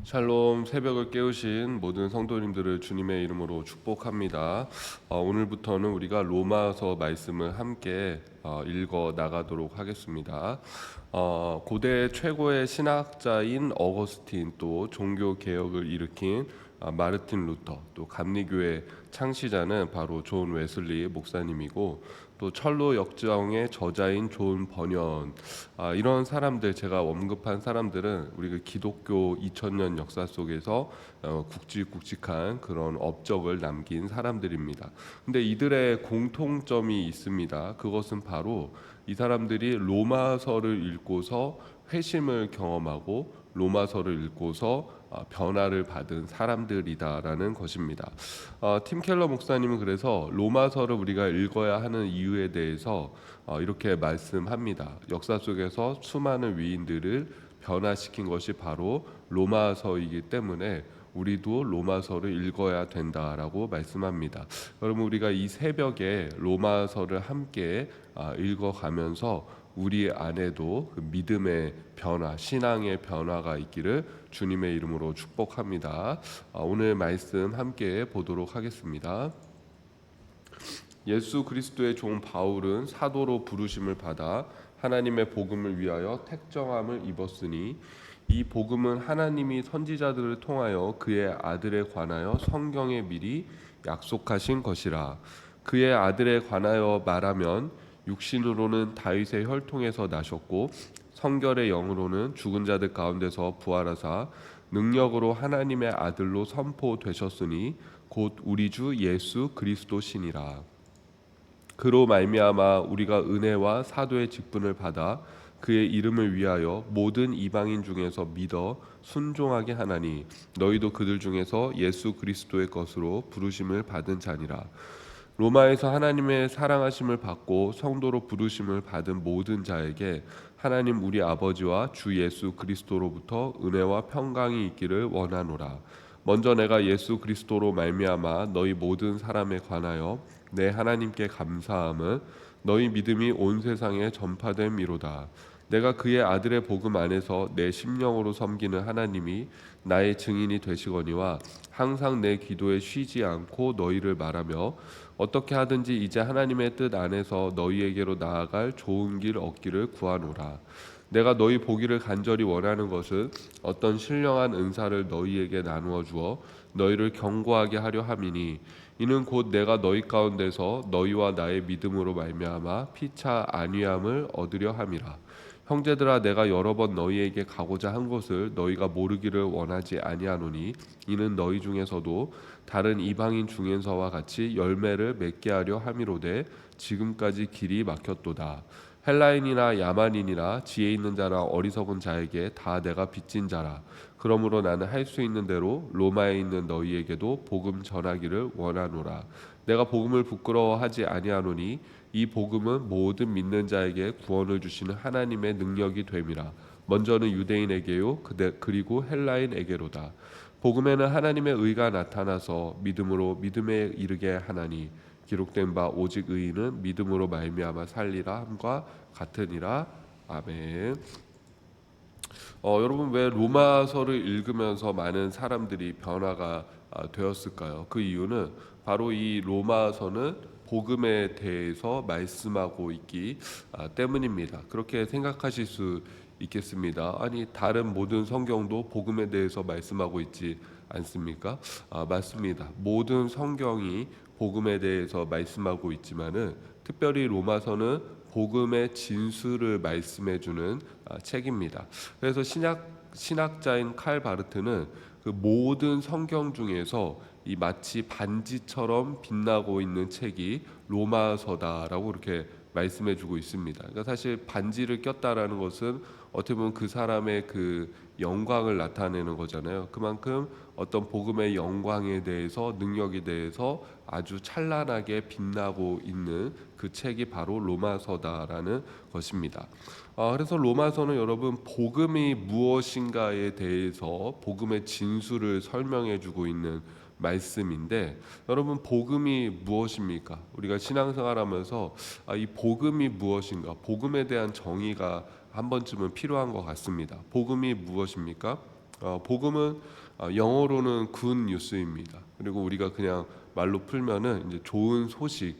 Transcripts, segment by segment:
샬롬. 새벽을 깨우신 모든 성도님들을 주님의 이름으로 축복합니다. 오늘부터는 우리가 로마서 말씀을 함께 읽어 나가도록 하겠습니다. 고대 최고의 신학자인 어거스틴, 또 종교 개혁을 일으킨 마르틴 루터, 또 감리교회 창시자는 바로 존 웨슬리 목사님이고, 또 철로 역정의 저자인 존 번연, 이런 사람들, 제가 언급한 사람들은 우리 그 기독교 2000년 역사 속에서 굵직굵직한 그런 업적을 남긴 사람들입니다. 근데 이들의 공통점이 있습니다. 그것은 바로 이 사람들이 로마서를 읽고서 회심을 경험하고 로마서를 읽고서 변화를 받은 사람들이다라는 것입니다. 팀 켈러 목사님은 그래서 로마서를 우리가 읽어야 하는 이유에 대해서 이렇게 말씀합니다. 역사 속에서 수많은 위인들을 변화시킨 것이 바로 로마서이기 때문에 우리도 로마서를 읽어야 된다라고 말씀합니다. 그러면 우리가 이 새벽에 로마서를 함께 읽어가면서 우리 안에도 그 믿음의 변화, 신앙의 변화가 있기를 주님의 이름으로 축복합니다. 오늘 말씀 함께 보도록 하겠습니다. 예수 그리스도의 종 바울은 사도로 부르심을 받아 하나님의 복음을 위하여 택정함을 입었으니 이 복음은 하나님이 선지자들을 통하여 그의 아들에 관하여 성경에 미리 약속하신 것이라. 그의 아들에 관하여 말하면 육신으로는 다윗의 혈통에서 나셨고 성결의 영으로는 죽은 자들 가운데서 부활하사 능력으로 하나님의 아들로 선포되셨으니 곧 우리 주 예수 그리스도시니라. 그로 말미암아 우리가 은혜와 사도의 직분을 받아 그의 이름을 위하여 모든 이방인 중에서 믿어 순종하게 하나니 너희도 그들 중에서 예수 그리스도의 것으로 부르심을 받은 자니라. 로마에서 하나님의 사랑하심을 받고 성도로 부르심을 받은 모든 자에게 하나님 우리 아버지와 주 예수 그리스도로부터 은혜와 평강이 있기를 원하노라. 먼저 내가 예수 그리스도로 말미암아 너희 모든 사람에 관하여 내 하나님께 감사함은 너희 믿음이 온 세상에 전파됨이로다. 내가 그의 아들의 복음 안에서 내 심령으로 섬기는 하나님이 나의 증인이 되시거니와 항상 내 기도에 쉬지 않고 너희를 말하며 어떻게 하든지 이제 하나님의 뜻 안에서 너희에게로 나아갈 좋은 길 얻기를 구하노라. 내가 너희 보기를 간절히 원하는 것은 어떤 신령한 은사를 너희에게 나누어 주어 너희를 견고하게 하려 함이니 이는 곧 내가 너희 가운데서 너희와 나의 믿음으로 말미암아 피차 안위함을 얻으려 함이라. 형제들아, 내가 여러 번 너희에게 가고자 한 것을 너희가 모르기를 원하지 아니하노니 이는 너희 중에서도 다른 이방인 중에서와 같이 열매를 맺게 하려 함이로되 지금까지 길이 막혔도다. 헬라인이나 야만인이나 지혜 있는 자나 어리석은 자에게 다 내가 빚진 자라. 그러므로 나는 할 수 있는 대로 로마에 있는 너희에게도 복음 전하기를 원하노라. 내가 복음을 부끄러워하지 아니하노니 이 복음은 모든 믿는 자에게 구원을 주시는 하나님의 능력이 됨이라. 먼저는 유대인에게요 그리고 헬라인에게로다. 복음에는 하나님의 의가 나타나서 믿음으로 믿음에 이르게 하나니 기록된 바 오직 의인은 믿음으로 말미암아 살리라 함과 같으니라. 아멘. 여러분, 왜 로마서를 읽으면서 많은 사람들이 변화가 되었을까요? 그 이유는 바로 이 로마서는 복음에 대해서 말씀하고 있기 때문입니다. 그렇게 생각하실 수 있겠습니다. 아니, 다른 모든 성경도 복음에 대해서 말씀하고 있지 않습니까? 맞습니다. 모든 성경이 복음에 대해서 말씀하고 있지만은 특별히 로마서는 복음의 진수를 말씀해주는 책입니다. 그래서 신학자인 칼 바르트는 그 모든 성경 중에서 이 마치 반지처럼 빛나고 있는 책이 로마서다라고 이렇게 말씀해주고 있습니다. 그러니까 사실 반지를 꼈다라는 것은 어떻게 보면 그 사람의 그 영광을 나타내는 거잖아요. 그만큼 어떤 복음의 영광에 대해서, 능력에 대해서 아주 찬란하게 빛나고 있는 그 책이 바로 로마서다라는 것입니다. 그래서 로마서는 여러분 복음이 무엇인가에 대해서 복음의 진수를 설명해주고 있는 말씀인데, 여러분 복음이 무엇입니까? 우리가 신앙생활하면서 이 복음이 무엇인가, 복음에 대한 정의가 한 번쯤은 필요한 것 같습니다. 복음이 무엇입니까? 복음은 영어로는 good news입니다. 그리고 우리가 그냥 말로 풀면은 이제 좋은 소식,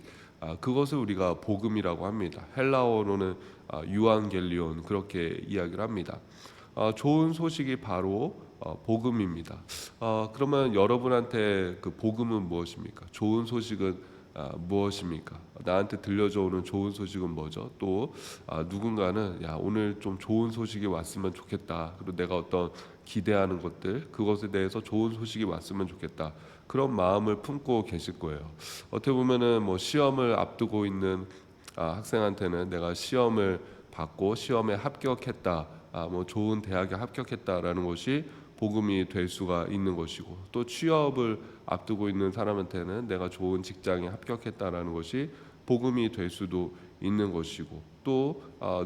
그것을 우리가 복음이라고 합니다. 헬라어로는 유앙겔리온 그렇게 이야기를 합니다. 좋은 소식이 바로 복음입니다. 그러면 여러분한테 그 복음은 무엇입니까? 좋은 소식은 무엇입니까? 나한테 들려줘오는 좋은 소식은 뭐죠? 또 누군가는 야 오늘 좀 좋은 소식이 왔으면 좋겠다. 그리고 내가 어떤 기대하는 것들 그것에 대해서 좋은 소식이 왔으면 좋겠다. 그런 마음을 품고 계실 거예요. 어떻게 보면은 뭐 시험을 앞두고 있는 학생한테는 내가 시험을 받고 시험에 합격했다. 뭐 좋은 대학에 합격했다라는 것이 복음이 될 수가 있는 것이고, 또 취업을 앞두고 있는 사람한테는 내가 좋은 직장에 합격했다라는 것이 복음이 될 수도 있는 것이고, 또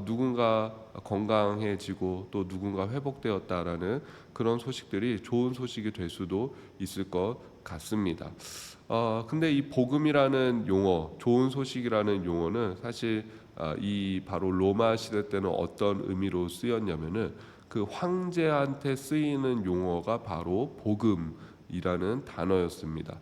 누군가 건강해지고 또 누군가 회복되었다라는 그런 소식들이 좋은 소식이 될 수도 있을 것 같습니다. 근데 이 복음이라는 용어, 좋은 소식이라는 용어는 사실 이 바로 로마 시대 때는 어떤 의미로 쓰였냐면은 그 황제한테 쓰이는 용어가 바로 복음이라는 단어였습니다.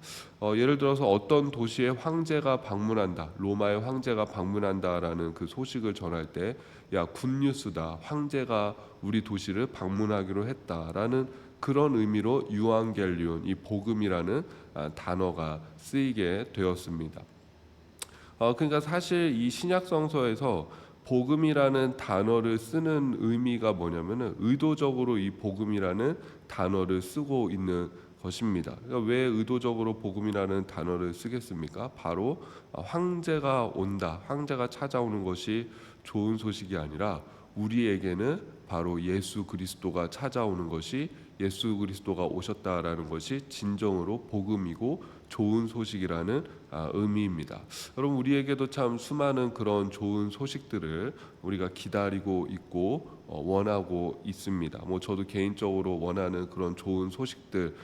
예를 들어서 어떤 도시에 황제가 방문한다, 로마의 황제가 방문한다라는 그 소식을 전할 때, 야 굿뉴스다, 황제가 우리 도시를 방문하기로 했다라는 그런 의미로 유앙겔리온, 이 복음이라는 단어가 쓰이게 되었습니다. 그러니까 사실 이 신약성서에서 복음이라는 단어를 쓰는 의미가 뭐냐면은 의도적으로 이 복음이라는 단어를 쓰고 있는 것입니다. 그러니까 왜 의도적으로 복음이라는 단어를 쓰겠습니까? 바로 황제가 온다, 황제가 찾아오는 것이 좋은 소식이 아니라 우리에게는 바로 예수 그리스도가 찾아오는 것이, 예수 그리스도가 오셨다라는 것이 진정으로 복음이고 좋은 소식이라는 의미입니다. 여러분, 우리에게도 참 수많은 그런 좋은 소식들을 우리가 기다리고 있고 원하고 있습니다. 뭐 저도 개인적으로 원하는 그런 좋은 소식들,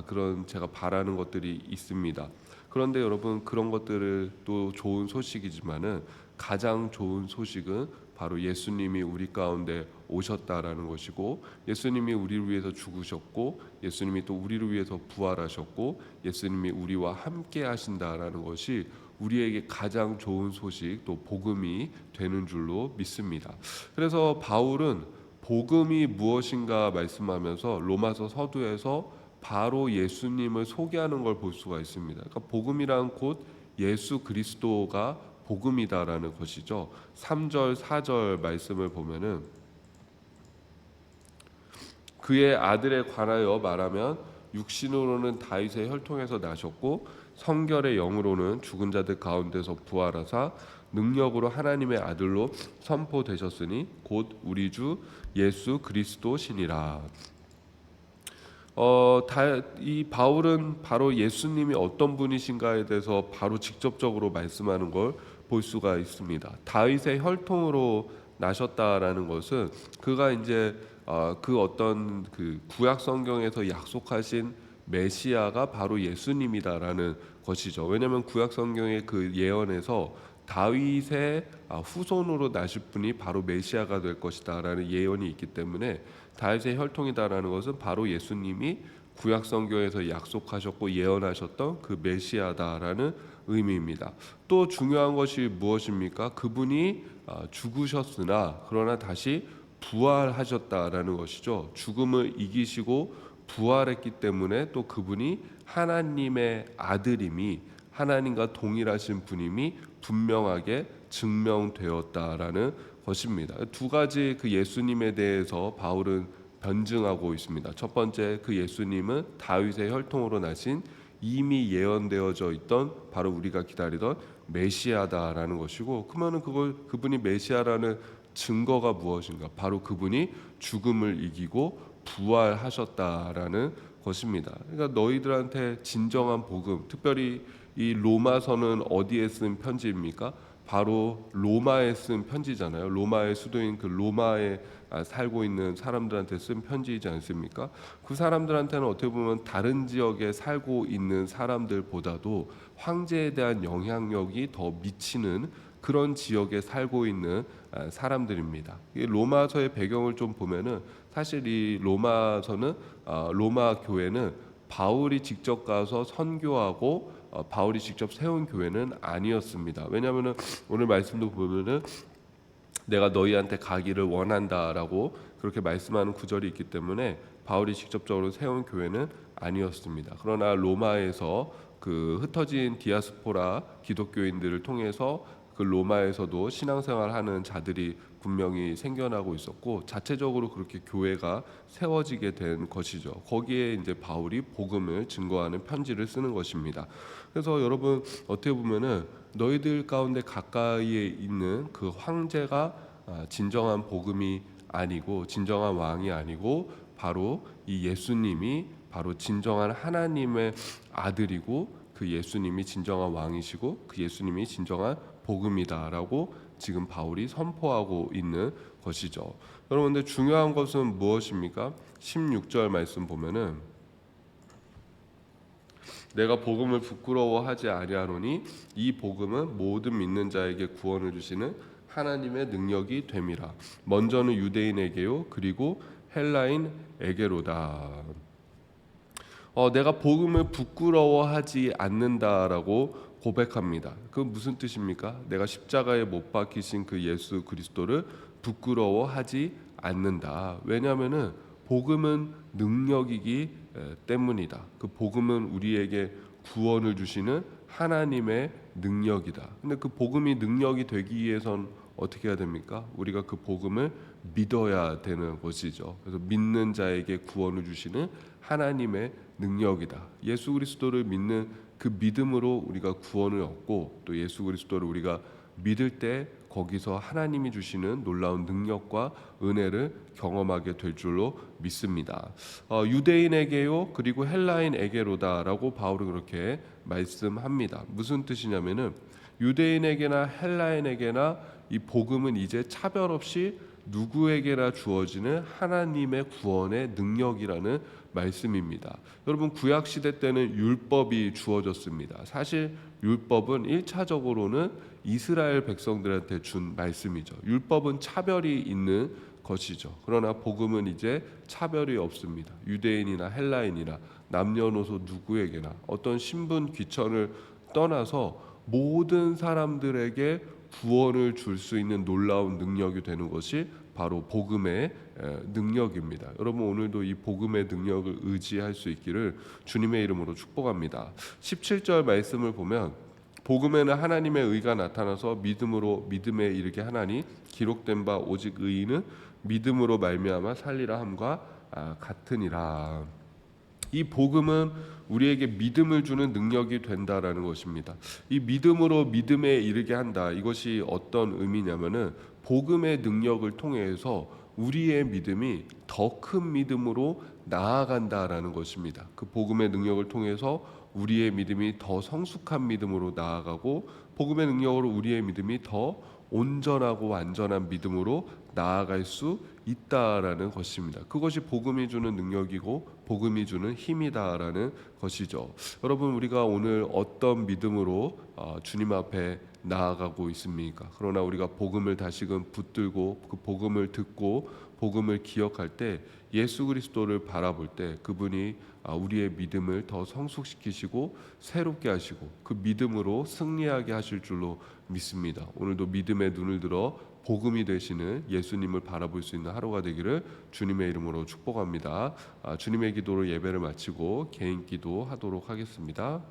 그런 제가 바라는 것들이 있습니다. 그런데 여러분, 그런 것들을 또 좋은 소식이지만은 가장 좋은 소식은 바로 예수님이 우리 가운데 오셨다라는 것이고, 예수님이 우리를 위해서 죽으셨고, 예수님이 또 우리를 위해서 부활하셨고, 예수님이 우리와 함께 하신다라는 것이 우리에게 가장 좋은 소식, 또 복음이 되는 줄로 믿습니다. 그래서 바울은 복음이 무엇인가 말씀하면서 로마서 서두에서 바로 예수님을 소개하는 걸 볼 수가 있습니다. 그러니까 복음이란 곧 예수 그리스도가 복음이다라는 것이죠. 3절 4절 말씀을 보면은 그의 아들에 관하여 말하면 육신으로는 다윗의 혈통에서 나셨고 성결의 영으로는 죽은 자들 가운데서 부활하사 능력으로 하나님의 아들로 선포되셨으니 곧 우리 주 예수 그리스도시니라. 이 바울은 바로 예수님이 어떤 분이신가에 대해서 바로 직접적으로 말씀하는 걸 볼 수가 있습니다. 다윗의 혈통으로 나셨다라는 것은 그가 이제 그 어떤 그 구약 성경에서 약속하신 메시아가 바로 예수님이다라는 것이죠. 왜냐하면 구약 성경의 그 예언에서 다윗의 후손으로 나실 분이 바로 메시아가 될 것이다라는 예언이 있기 때문에 다윗의 혈통이다라는 것은 바로 예수님이 구약 성경에서 약속하셨고 예언하셨던 그 메시아다라는 의미입니다. 또 중요한 것이 무엇입니까? 그분이 죽으셨으나 그러나 다시 부활하셨다라는 것이죠. 죽음을 이기시고 부활했기 때문에 또 그분이 하나님의 아들임이, 하나님과 동일하신 분임이 분명하게 증명되었다라는 것입니다. 두 가지 그 예수님에 대해서 바울은 변증하고 있습니다. 첫 번째, 그 예수님은 다윗의 혈통으로 나신 이미 예언되어져 있던 바로 우리가 기다리던 메시아다라는 것이고, 그러면은 그분이 메시아라는 증거가 무엇인가? 바로 그분이 죽음을 이기고 부활하셨다라는 것입니다. 그러니까 너희들한테 진정한 복음, 특별히 이 로마서는 어디에 쓴 편지입니까? 바로 로마에 쓴 편지잖아요. 로마의 수도인 그 로마에 살고 있는 사람들한테 쓴 편지이지 않습니까? 그 사람들한테는 어떻게 보면 다른 지역에 살고 있는 사람들보다도 황제에 대한 영향력이 더 미치는 그런 지역에 살고 있는 사람들입니다. 이 로마서의 배경을 좀 보면은 사실 이 로마서는 로마 교회는 바울이 직접 가서 선교하고 바울이 직접 세운 교회는 아니었습니다. 왜냐하면은 오늘 말씀도 보면은 내가 너희한테 가기를 원한다라고 그렇게 말씀하는 구절이 있기 때문에 바울이 직접적으로 세운 교회는 아니었습니다. 그러나 로마에서 그 흩어진 디아스포라 기독교인들을 통해서 그 로마에서도 신앙생활하는 자들이 분명히 생겨나고 있었고 자체적으로 그렇게 교회가 세워지게 된 것이죠. 거기에 이제 바울이 복음을 증거하는 편지를 쓰는 것입니다. 그래서 여러분 어떻게 보면은 너희들 가운데 가까이에 있는 그 황제가 진정한 복음이 아니고 진정한 왕이 아니고 바로 이 예수님이 바로 진정한 하나님의 아들이고 그 예수님이 진정한 왕이시고 그 예수님이 진정한 복음이다라고 지금 바울이 선포하고 있는 것이죠. 여러분들 중요한 것은 무엇입니까? 16절 말씀 보면은 내가 복음을 부끄러워하지 아니하노니 이 복음은 모든 믿는 자에게 구원을 주시는 하나님의 능력이 됨이라. 먼저는 유대인에게요 그리고 헬라인에게로다. 내가 복음을 부끄러워하지 않는다라고 고백합니다. 그 무슨 뜻입니까? 내가 십자가에 못 박히신 그 예수 그리스도를 부끄러워하지 않는다. 왜냐하면은 복음은 능력이기 때문이다. 그 복음은 우리에게 구원을 주시는 하나님의 능력이다. 근데 그 복음이 능력이 되기 위해선 어떻게 해야 됩니까? 우리가 그 복음을 믿어야 되는 것이죠. 그래서 믿는 자에게 구원을 주시는 하나님의 능력이다. 예수 그리스도를 믿는 그 믿음으로 우리가 구원을 얻고 또 예수 그리스도를 우리가 믿을 때 거기서 하나님이 주시는 놀라운 능력과 은혜를 경험하게 될 줄로 믿습니다. 유대인에게요 그리고 헬라인에게로다라고 바울은 그렇게 말씀합니다. 무슨 뜻이냐면은 유대인에게나 헬라인에게나 이 복음은 이제 차별 없이 누구에게나 주어지는 하나님의 구원의 능력이라는 말씀입니다. 여러분 구약 시대 때는 율법이 주어졌습니다. 사실 율법은 1차적으로는 이스라엘 백성들한테 준 말씀이죠. 율법은 차별이 있는 것이죠. 그러나 복음은 이제 차별이 없습니다. 유대인이나 헬라인이나 남녀노소 누구에게나 어떤 신분 귀천을 떠나서 모든 사람들에게 구원을 줄 수 있는 놀라운 능력이 되는 것이 바로 복음의 능력입니다. 여러분 오늘도 이 복음의 능력을 의지할 수 있기를 주님의 이름으로 축복합니다. 17절 말씀을 보면 복음에는 하나님의 의가 나타나서 믿음으로 믿음에 이르게 하나니 기록된 바 오직 의인은 믿음으로 말미암아 살리라 함과 같으니라. 이 복음은 우리에게 믿음을 주는 능력이 된다라는 것입니다. 이 믿음으로 믿음에 이르게 한다. 이것이 어떤 의미냐면은 복음의 능력을 통해서 우리의 믿음이 더 큰 믿음으로 나아간다라는 것입니다. 그 복음의 능력을 통해서 우리의 믿음이 더 성숙한 믿음으로 나아가고 복음의 능력으로 우리의 믿음이 더 온전하고 완전한 믿음으로 나아갈 수 있다라는 것입니다. 그것이 복음이 주는 능력이고 복음이 주는 힘이다라는 것이죠. 여러분 우리가 오늘 어떤 믿음으로 주님 앞에 나아가고 있습니까? 그러나 우리가 복음을 다시금 붙들고 그 복음을 듣고 복음을 기억할 때 예수 그리스도를 바라볼 때 그분이 우리의 믿음을 더 성숙시키시고 새롭게 하시고 그 믿음으로 승리하게 하실 줄로 믿습니다. 오늘도 믿음의 눈을 들어 복음이 되시는 예수님을 바라볼 수 있는 하루가 되기를 주님의 이름으로 축복합니다. 주님의 기도로 예배를 마치고 개인 기도하도록 하겠습니다.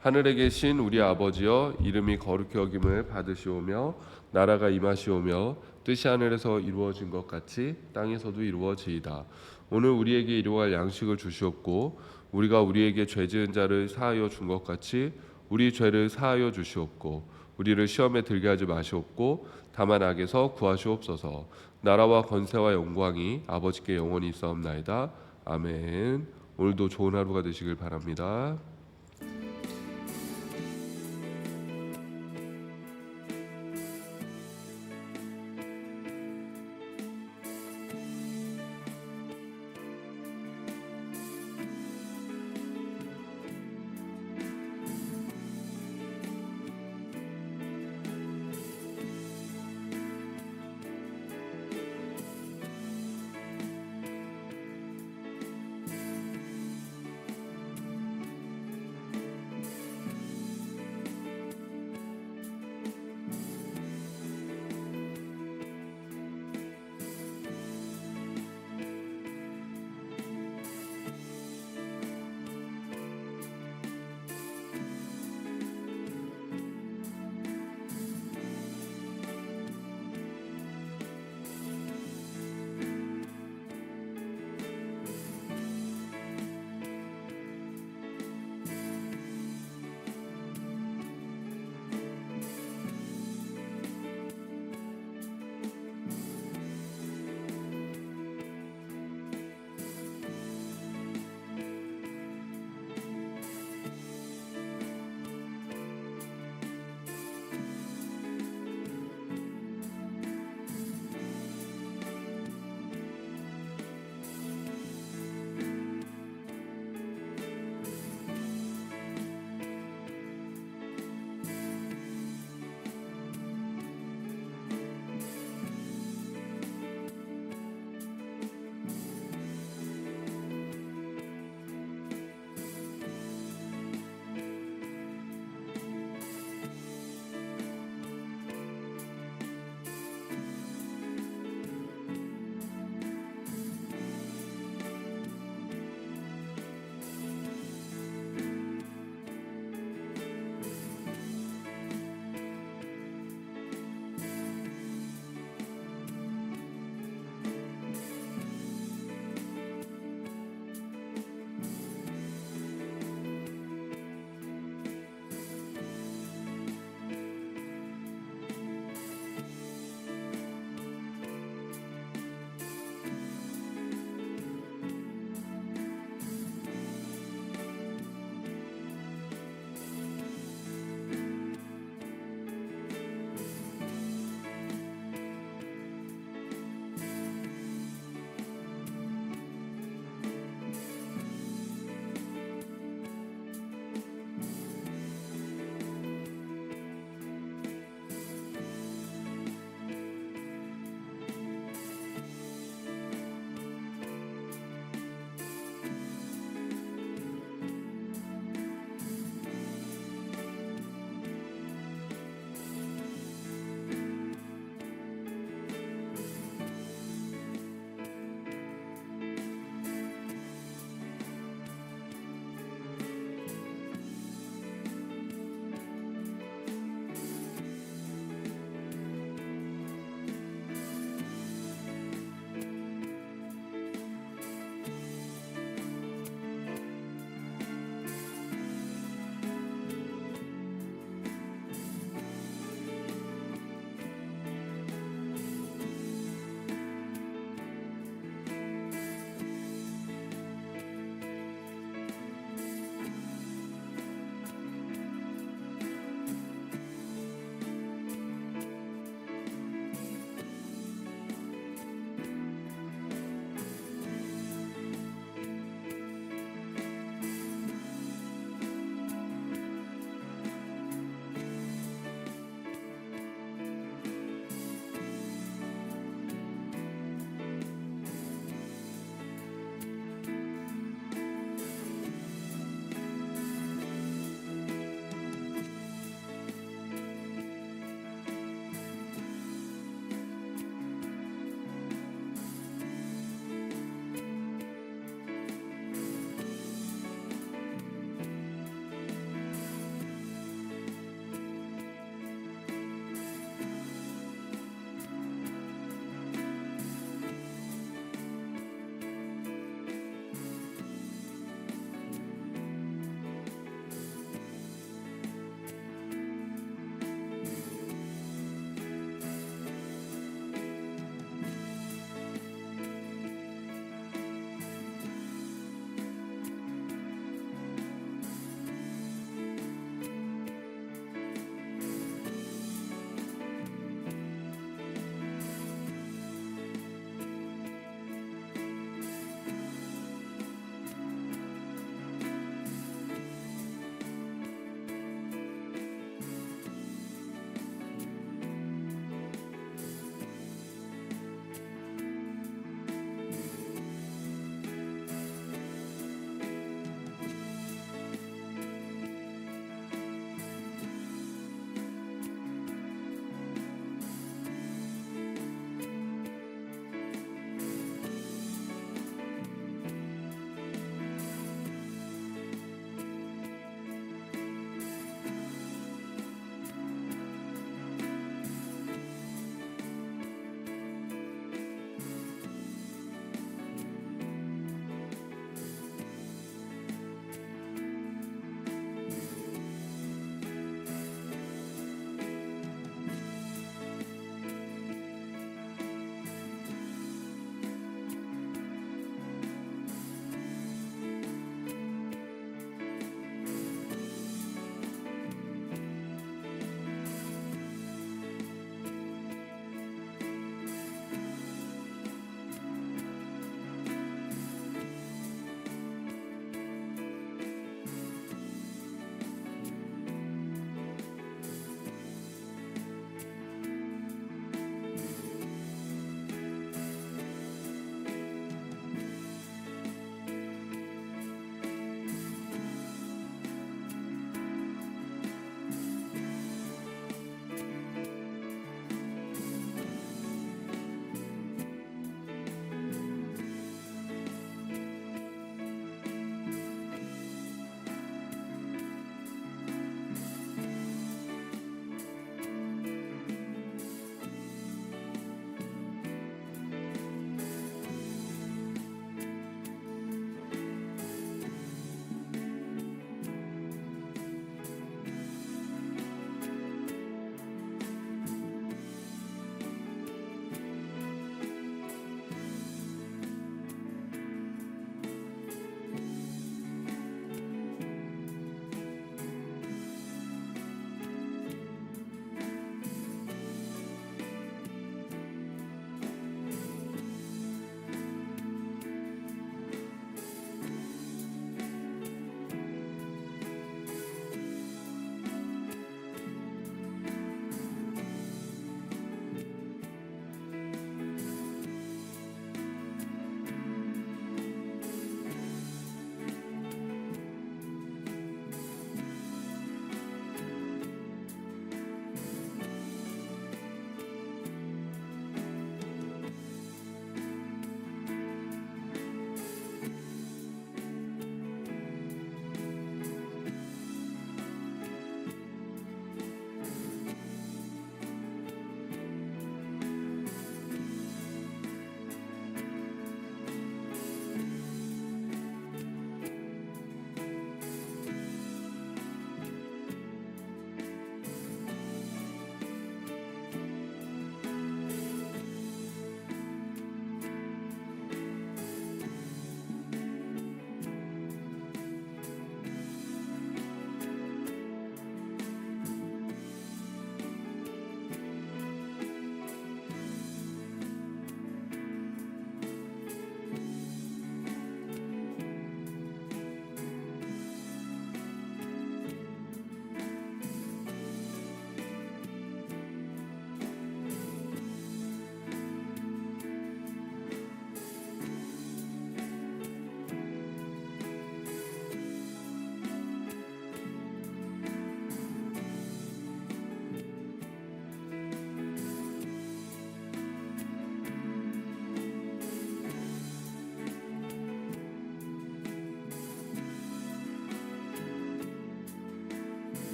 하늘에 계신 우리 아버지여 이름이 거룩히 여김을 받으시오며 나라가 임하시오며 뜻이 하늘에서 이루어진 것 같이 땅에서도 이루어지이다. 오늘 우리에게 일용할 양식을 주시옵고 우리가 우리에게 죄 지은 자를 사하여 준 것 같이 우리 죄를 사하여 주시옵고 우리를 시험에 들게 하지 마시옵고 다만 악에서 구하시옵소서. 나라와 권세와 영광이 아버지께 영원히 있사옵나이다. 아멘. 오늘도 좋은 하루가 되시길 바랍니다.